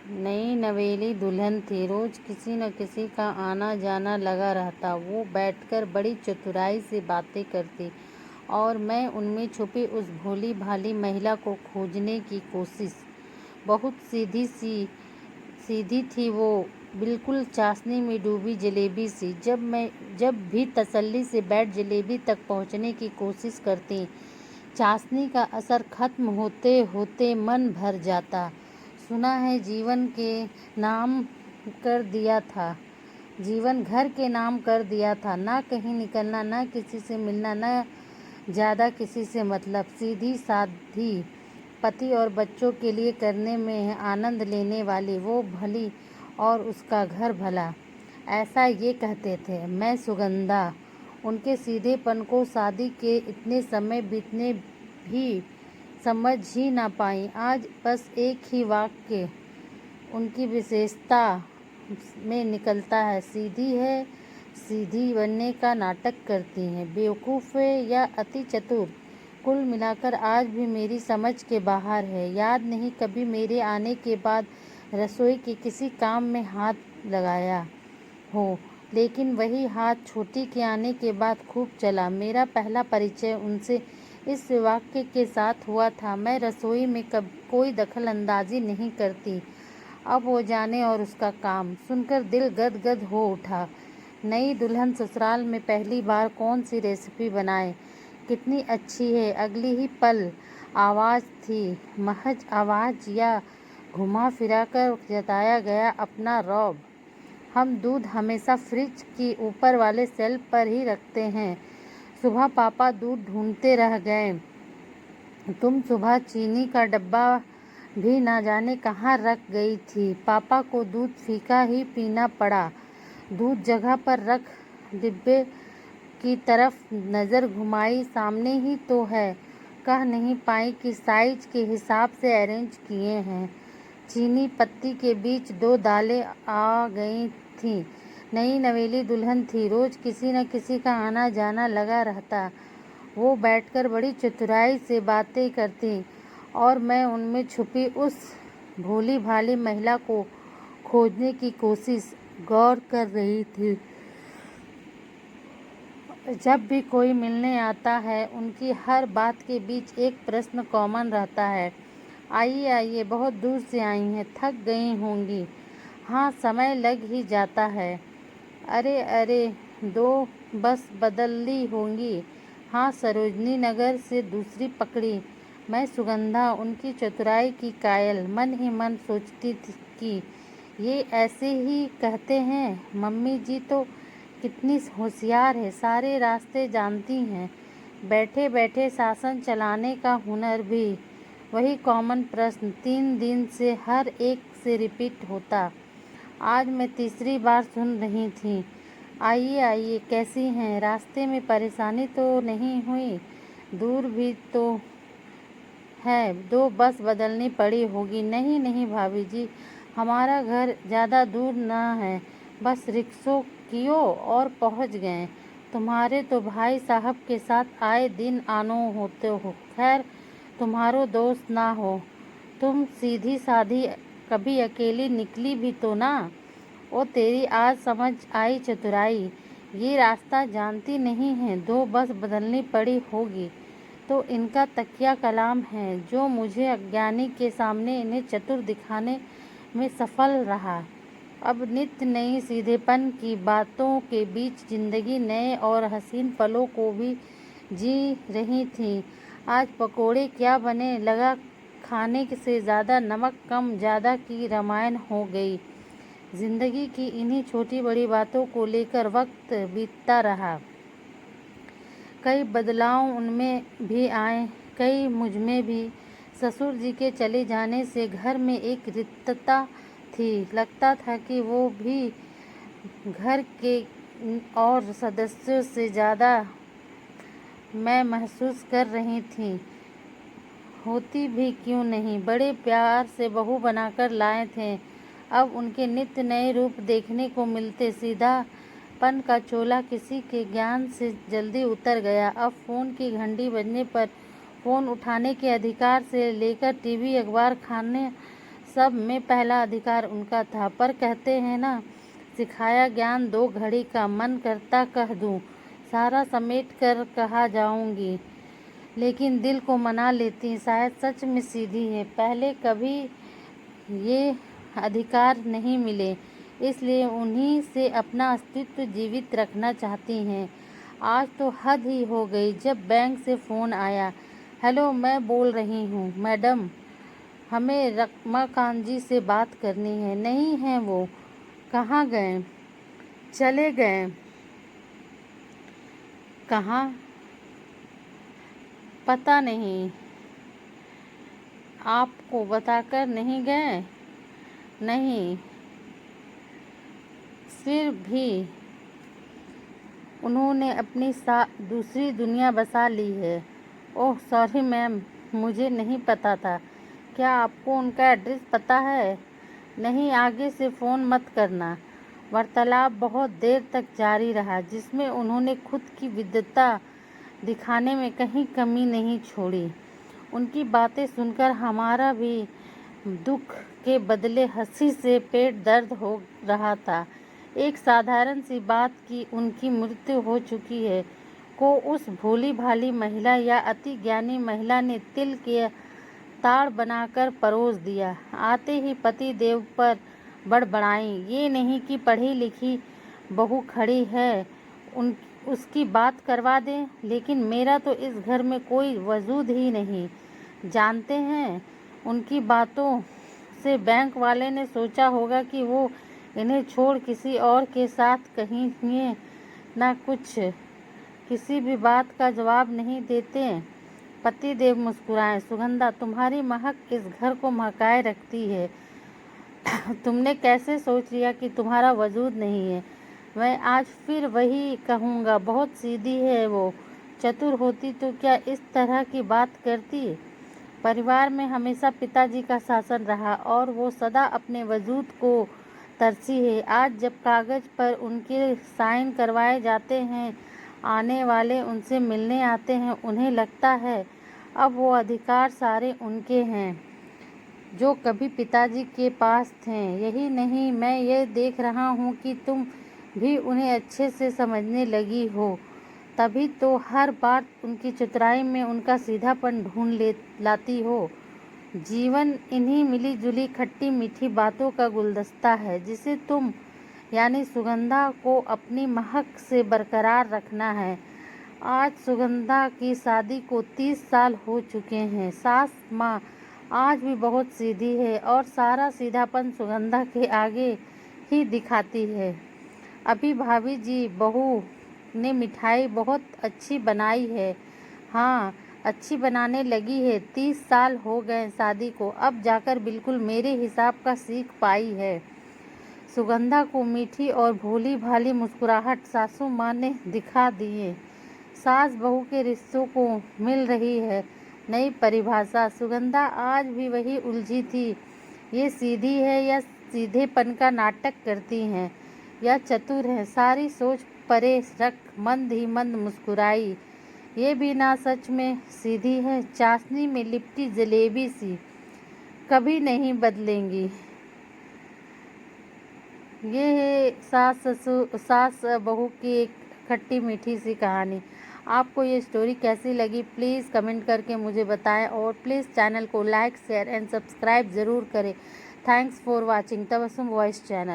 नई नवेली दुल्हन थी। रोज किसी न किसी का आना जाना लगा रहता। वो बैठकर बड़ी चतुराई से बातें करती और मैं उनमें छुपी उस भोली भाली महिला को खोजने की कोशिश। बहुत सीधी थी वो, बिल्कुल चाशनी में डूबी जलेबी सी। जब भी तसल्ली से बैठ जलेबी तक पहुंचने की कोशिश करती, चाशनी का असर खत्म होते होते मन भर जाता। सुना है जीवन घर के नाम कर दिया था। ना कहीं निकलना, ना किसी से मिलना, ना ज़्यादा किसी से मतलब। सीधी साधी, पति और बच्चों के लिए करने में आनंद लेने वाली वो भली और उसका घर भला, ऐसा ये कहते थे। मैं सुगंधा उनके सीधेपन को शादी के इतने समय बीतने भी समझ ही ना पाई। आज बस एक ही वाक्य उनकी विशेषता में निकलता है, सीधी है, सीधी बनने का नाटक करती हैं, बेवकूफ़ या अति चतुर। कुल मिलाकर आज भी मेरी समझ के बाहर है। याद नहीं कभी मेरे आने के बाद रसोई के किसी काम में हाथ लगाया हो, लेकिन वही हाथ छोटी के आने के बाद खूब चला। मेरा पहला परिचय उनसे इस वाक्य के साथ हुआ था, मैं रसोई में कोई दखल अंदाजी नहीं करती। अब वो जाने और उसका काम सुनकर दिल गदगद हो उठा। नई दुल्हन ससुराल में पहली बार कौन सी रेसिपी बनाए, कितनी अच्छी है, अगली ही पल आवाज़ थी, महज आवाज़ या घुमा फिरा कर जताया गया अपना रौब। हम दूध हमेशा फ्रिज की ऊपर वाले शेल्फ पर ही रखते हैं। सुबह पापा दूध ढूंढते रह गए। तुम सुबह चीनी का डब्बा भी ना जाने कहाँ रख गई थी। पापा को दूध फीका ही पीना पड़ा। दूध जगह पर रख डिब्बे की तरफ नज़र घुमाई, सामने ही तो है। कह नहीं पाई कि साइज के हिसाब से अरेंज किए हैं। चीनी पत्ती के बीच 2 दालें आ गई थीं। नई नवेली दुल्हन थी। रोज किसी न किसी का आना जाना लगा रहता। वो बैठकर बड़ी चतुराई से बातें करती और मैं उनमें छुपी उस भोली भाली महिला को खोजने की गौर कर रही थी। जब भी कोई मिलने आता है, उनकी हर बात के बीच एक प्रश्न कॉमन रहता है, आइए आइए, बहुत दूर से आई हैं, थक गई होंगी। हाँ, समय लग ही जाता है। अरे अरे, 2 बस बदल ली होंगी। हाँ, सरोजनी नगर से दूसरी पकड़ी। मैं सुगंधा उनकी चतुराई की कायल मन ही मन सोचती थी कि ये ऐसे ही कहते हैं। मम्मी जी तो कितनी होशियार है, सारे रास्ते जानती हैं। बैठे बैठे शासन चलाने का हुनर भी। वही कॉमन प्रश्न 3 दिन से हर एक से रिपीट होता। आज मैं तीसरी बार सुन रही थी, आइए आइए, कैसी हैं, रास्ते में परेशानी तो नहीं हुई? दूर भी तो है, 2 बस बदलनी पड़ी होगी। नहीं नहीं भाभी जी, हमारा घर ज़्यादा दूर ना है, बस रिक्शों कियो और पहुंच गए। तुम्हारे तो भाई साहब के साथ आए दिन आनो होते हो। खैर, तुम्हारो दोस्त ना हो। तुम सीधी साधी कभी अकेली निकली भी तो ना। ओ तेरी, आज समझ आई चतुराई। ये रास्ता जानती नहीं है, 2 बस बदलनी पड़ी होगी तो इनका तकिया कलाम है, जो मुझे अज्ञानी के सामने इन्हें चतुर दिखाने में सफल रहा। अब नित्य नई सीधेपन की बातों के बीच जिंदगी नए और हसीन पलों को भी जी रही थी। आज पकोड़े क्या बने, लगा खाने से ज़्यादा नमक कम ज़्यादा की रामायण हो गई। जिंदगी की इन्हीं छोटी बड़ी बातों को लेकर वक्त बीतता रहा। कई बदलाव उनमें भी आए, कई मुझमें भी। ससुर जी के चले जाने से घर में एक रिक्तता थी। लगता था कि वो भी घर के और सदस्यों से ज़्यादा मैं महसूस कर रही थी। होती भी क्यों नहीं, बड़े प्यार से बहू बनाकर लाए थे। अब उनके नित्य नए रूप देखने को मिलते। सीधापन का चोला किसी के ज्ञान से जल्दी उतर गया। अब फ़ोन की घंटी बजने पर फ़ोन उठाने के अधिकार से लेकर टीवी अखबार खाने सब में पहला अधिकार उनका था। पर कहते हैं ना, सिखाया ज्ञान 2 घड़ी का, मन करता कह दूं, सारा समेट कर कहा जाऊंगी, लेकिन दिल को मना लेती, शायद सच में सीधी है। पहले कभी ये अधिकार नहीं मिले, इसलिए उन्हीं से अपना अस्तित्व जीवित रखना चाहती हैं। आज तो हद ही हो गई जब बैंक से फ़ोन आया। हेलो, मैं बोल रही हूँ मैडम, हमें रमाकांत जी से बात करनी है। नहीं हैं वो, कहाँ गए? चले गए। कहाँ? पता नहीं। आपको बताकर नहीं गए? नहीं। फिर भी उन्होंने अपनी दूसरी दुनिया बसा ली है। ओह सॉरी मैम, मुझे नहीं पता था। क्या आपको उनका एड्रेस पता है? नहीं, आगे से फ़ोन मत करना। वार्तालाप बहुत देर तक जारी रहा, जिसमें उन्होंने खुद की विद्वता दिखाने में कहीं कमी नहीं छोड़ी। उनकी बातें सुनकर हमारा भी दुख के बदले हंसी से पेट दर्द हो रहा था। एक साधारण सी बात की उनकी मृत्यु हो चुकी है को उस भोली भाली महिला या अति ज्ञानी महिला ने तिल के ताड़ बनाकर परोस दिया। आते ही पति देव पर बड़बड़ाई, ये नहीं कि पढ़ी लिखी बहू खड़ी है उसकी बात करवा दें, लेकिन मेरा तो इस घर में कोई वजूद ही नहीं। जानते हैं, उनकी बातों से बैंक वाले ने सोचा होगा कि वो इन्हें छोड़ किसी और के साथ कहीं ना कुछ, किसी भी बात का जवाब नहीं देते। पतिदेव मुस्कुराए। सुगंधा, तुम्हारी महक इस घर को महकाए रखती है। तुमने कैसे सोच लिया कि तुम्हारा वजूद नहीं है? मैं आज फिर वही कहूँगा, बहुत सीधी है वो। चतुर होती तो क्या इस तरह की बात करती? परिवार में हमेशा पिताजी का शासन रहा और वो सदा अपने वजूद को तरसी है। आज जब कागज़ पर उनके साइन करवाए जाते हैं, आने वाले उनसे मिलने आते हैं, उन्हें लगता है अब वो अधिकार सारे उनके हैं जो कभी पिताजी के पास थे। यही नहीं, मैं ये देख रहा हूँ कि तुम भी उन्हें अच्छे से समझने लगी हो, तभी तो हर बार उनकी चतुराई में उनका सीधापन ढूंढ लाती हो। जीवन इन्हीं मिली जुली खट्टी मीठी बातों का गुलदस्ता है, जिसे तुम यानी सुगंधा को अपनी महक से बरकरार रखना है। आज सुगंधा की शादी को 30 साल हो चुके हैं। सास माँ आज भी बहुत सीधी है और सारा सीधापन सुगंधा के आगे ही दिखाती है। अभी भाभी जी, बहू ने मिठाई बहुत अच्छी बनाई है। हाँ, अच्छी बनाने लगी है। 30 साल हो गए शादी को, अब जाकर बिल्कुल मेरे हिसाब का सीख पाई है। सुगंधा को मीठी और भोली भाली मुस्कुराहट सासू माँ ने दिखा दिए। सास बहू के रिश्तों को मिल रही है नई परिभाषा। सुगंधा आज भी वही उलझी थी, ये सीधी है या सीधेपन का नाटक करती हैं या चतुर है। सारी सोच परे रख मंद ही मंद मुस्कुराई। ये भी ना सच में सीधी है, चाशनी में लिपटी जलेबी सी, कभी नहीं बदलेंगी। ये है सास बहू की एक खट्टी मीठी सी कहानी। आपको ये स्टोरी कैसी लगी प्लीज़ कमेंट करके मुझे बताएं और प्लीज़ चैनल को लाइक शेयर एंड सब्सक्राइब ज़रूर करें। Thanks for watching Tabassum voice channel.